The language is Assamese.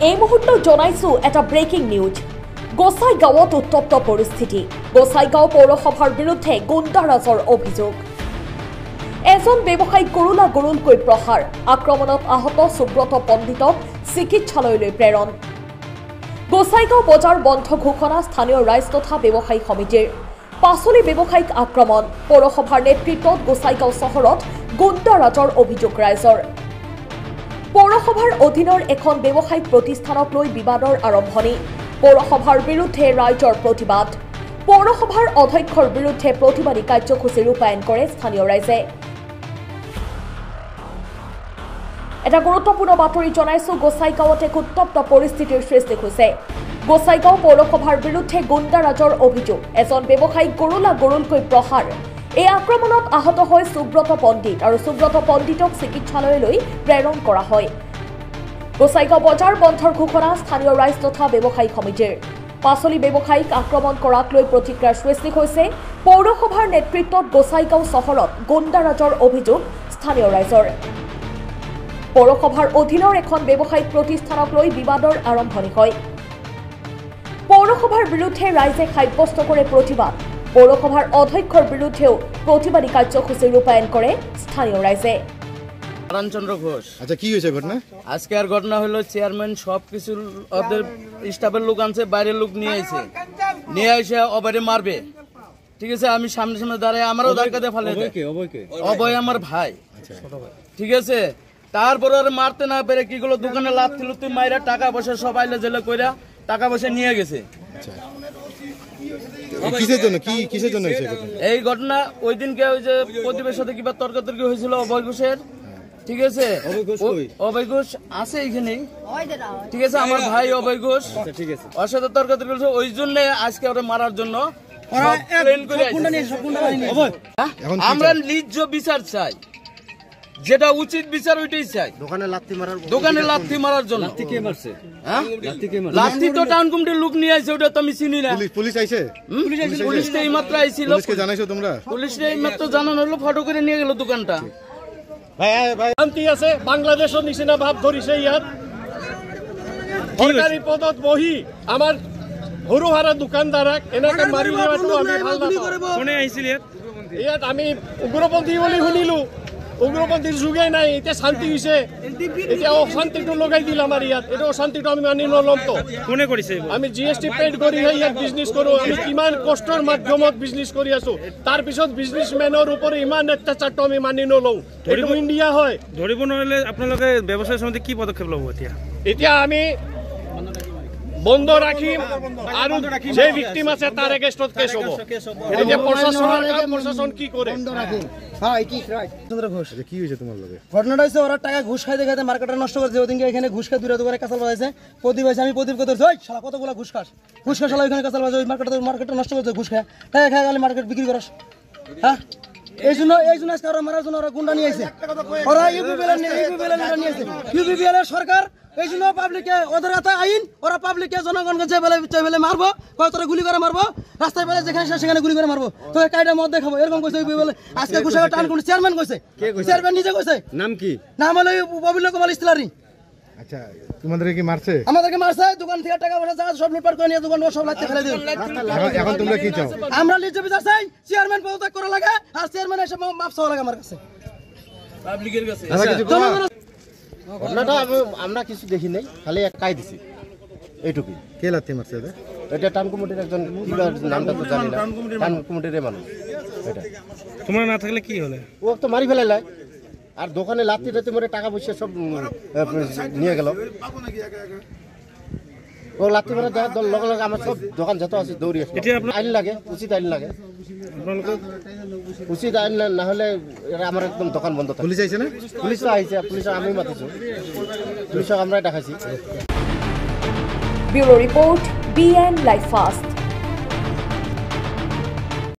এই মুহূৰ্তত জনাইছো এটা ব্ৰেকিং নিউজ। গোসাইগাঁৱত উত্তপ্ত পৰিস্থিতি। গোসাইগাঁও পৌৰসভাৰ বিৰুদ্ধে গুণ্ডাৰাজৰ অভিযোগ। এজন ব্যৱসায়ীক গৰুলকৈ প্ৰহাৰ। আক্ৰমণত আহত সুব্ৰত পণ্ডিতক চিকিৎসালয়লৈ প্ৰেৰণ। গোসাইগাঁও বজাৰ বন্ধ ঘোষণা স্থানীয় ৰাইজ তথা ব্যৱসায়ী সমিতিৰ। পাচলি ব্যৱসায়িক আক্ৰমণ। পৌৰসভাৰ নেতৃত্বত গোসাইগাঁও চহৰত গুণ্ডাৰাজৰ অভিযোগ ৰাইজৰ। পৌৰসভাৰ অধীনৰ এখন ব্যৱসায়িক প্ৰতিষ্ঠানক লৈ বিবাদৰ আৰম্ভণি। পৌৰসভাৰ বিৰুদ্ধে ৰাইজৰ প্ৰতিবাদ। পৌৰসভাৰ অধ্যক্ষৰ বিৰুদ্ধে প্ৰতিবাদী কাৰ্যসূচী ৰূপায়ণ কৰে স্থানীয় ৰাইজে। এটা গুৰুত্বপূৰ্ণ বাতৰি জনাইছো। গোসাইগাঁৱত এক উত্তপ্ত পৰিস্থিতিৰ সৃষ্টি হৈছে। গোসাইগাঁও পৌৰসভাৰ বিৰুদ্ধে গুণ্ডাৰাজৰ অভিযোগ। এজন ব্যৱসায়ীক গৰুলকৈ প্ৰহাৰ। এই আক্ৰমণত আহত হয় সুব্ৰত পণ্ডিত আৰু সুব্ৰত পণ্ডিতক চিকিৎসালয়লৈ প্ৰেৰণ কৰা হয়। গোসাইগাঁও বজাৰ বন্ধৰ ঘোষণা স্থানীয় ৰাইজ তথা ব্যৱসায়ী সমিতিৰ। পাচলি ব্যৱসায়ীক আক্ৰমণ কৰাক লৈ প্ৰতিক্ৰিয়াৰ সৃষ্টি হৈছে। পৌৰসভাৰ নেতৃত্বত গোসাইগাঁও চহৰত গুণ্ডাৰাজৰ অভিযোগ স্থানীয় ৰাইজৰ। পৌৰসভাৰ অধীনৰ এখন ব্যৱসায়িক প্ৰতিষ্ঠানক লৈ বিবাদৰ আৰম্ভণি হয়। পৌৰসভাৰ বিৰুদ্ধে ৰাইজে সাব্যস্ত কৰে প্ৰতিবাদ। পৌৰসভাৰ অধ্যক্ষৰ বিৰুদ্ধেও প্ৰতিবাদী কাৰ্যসূচী ৰূপায়ণ কৰে স্থানীয় রাইজে। নারায়ণচন্দ্র ঘোষ। আচ্ছা কি হয়েছে ঘটনা? আজকে আর ঘটনা হলো চেয়ারম্যান সবকিছু ওদের স্টাফের লোক আনছে, বাইরের লোক নিয়ে এসে অবারে মারবে। ঠিক আছে, আমি সামনে সামনে দাঁড়ায় আমারও দরকারে ফেলে অভয় আমার ভাই। ঠিক আছে, তারপরে আর মারতে না পেরে কি গুলো দোকানে লাথি লুথি মাইরা টাকা পয়সা সব আইলে জেলে কইরা টাকা পয়সা নিয়ে গেছে। কিসের জন্য এই ঘটনা ওই দিনকে ওই যে প্রদীপের সাথে কিবা তর্কাতর্কি হয়েছিল অভয় ঘোষের। ঠিক আছে, অভয় ঘোষ আছে এইখানেই। ঠিক আছে, আমার ভাই অভয় ঘোষ ওর সাথে তর্কাতর্কি হয়েছে। ওই জন্য আজকে ওরা মারার জন্য আমরা ন্যায্য বিচার চাই, যেটা উচিত বিচার ওইটাই চাই। দোকানে লাথি মারার জন্য লাথি তো টাউন কমিটির লোক নিয়ে আসছে, ওটা তো আমি চিনি না। পুলিশ আইছে? পুলিশ এই মাত্র আইছিল। জানাইছো তোমরা? পুলিশ এই মাত্র জানানো হলো, ফটো করে নিয়ে গেল দোকানটা। শান্তি আছে, বাংলাদেশও নিচিনা ভাব ধরিছে ইয়াত। সরকারি পদত বহি আমার সৰু হাৰা দোকানদাৰক এনেকে মাৰি দিয়াটো আমি ভাল নাপাওঁ। কোনে আহিছিল ইয়াত? আমি উগ্ৰপন্থী বুলি শুনিলো। উগ্ৰপন্থীৰ যুগে নাই, এতিয়া শান্তি হৈছে। এতিয়া অশান্তিটো লগাই দিল আমাৰ ইয়াত। এইটো অশান্তিটো আমি মানি নল'ম। তো কোনে কৰিছে? আমি GST পেড কৰিহে ইয়াত বিজনেছ কৰোঁ। আমি কিমান কষ্টৰ মাধ্যমত বিজনেছ কৰি আছো, তাৰপিছত বিজনেছমেনৰ ওপৰত ইমান অত্যাচাৰটো আমি মানি নলওঁ। এইটো ইণ্ডিয়া হয়। ধৰিব নোৱাৰিলে আপোনালোকে ব্যৱসায় সমিতি কি পদক্ষেপ ল'ব? এতিয়া আমি বন্ধ ৰাখিম আৰু যে ভিকটিম আছে তাৰ এগেইনষ্টত কেছ হ'ব। এতিয়া প্ৰশাসন কি কৰে? চন্দ্র ঘোষ, কি হয়েছে তোমার লগে? ঘটনাটা হচ্ছে ওরা টাকা ঘুষ খাইতে খাইতে মার্কেটটা নষ্ট করেছে। ওদিনকে এখানে ঘুষ খাই দূরে দোকানে কাঁচাল বাজাইছে। প্রদীপ আছে, আমি প্রদীপকে ধরছি, ওই শালা কতগুলো ঘুষ খাস শালা ওইখানে কাঁচাল বাজাই। ওই মার্কেটটা নষ্ট করেছে ঘুষ খায়। টাকা খাই গেলে মার্কেট বিক্রি করাস। হ্যাঁ, এই জন্য আজকে ওরা মারার জন্য ওরা গুন্ডা নিয়ে আসে। ওরা ইউপিপিএল এর সরকার। এই জন্য পাবলিকে ওদের হাতে আইন, ওরা পাবলিকে জনগণকে যে বেলে মারবো, তোরা গুলি করে মারবো, রাস্তায় বেলে যেখানে সেখানে গুলি করে মারবো, তো কাইটা মদ দেখাবো, এরকম কইছে। আজকে ঘুষাকে টান কোন চেয়ারম্যান কইছে, চেয়ারম্যান নিজে কইছে। নাম কি? নাম হলো ববিল্য কুমার ইস্তিলারি। আচ্ছা, তোমাদেরকে কি মারছে? আমাদেরকে মারছে। দোকান থেকে টাকা পয়সা যা সব লুটপাট করে নিয়ে দোকান সব লাগতে ফেলে দিল। এখন তোমরা কি চাও? আমরা লিজ বিচার চাই, চেয়ারম্যান পদত্যাগ করা লাগে, আর চেয়ারম্যান এসে মাপ চাওয়া লাগে আমার কাছে, পাবলিকের কাছে। ঘটনাটা আমরা কিছু দেখি নাই, খালি একাই দিছি এইটুকুই। কে লাথি মারছে? এটা টাউন কমিটির একজন, নামটা তো জানি না, টাউন কমিটির মানুষ। এটা তোমরা না থাকলে কি হলে? ও তো মারি ফেলাইলাই, আর দোকানে লাথি টাথি মরে টাকা পয়সা সব নিয়ে গেল। ও লাথি মারা যাওয়ার লগে লগে আমার সব দোকান যত আছে দৌড়ি আসে। আইন লাগে, উচিত আইন লাগে। উচিত আইন না হলে আমার একদম দোকান বন্ধ থাকে। পুলিশ আইছে না? পুলিশ তো আইছে, পুলিশ আমি মাতিছো, পুলিশক আমরা দেখাইছি। Bureau report, BN live fast.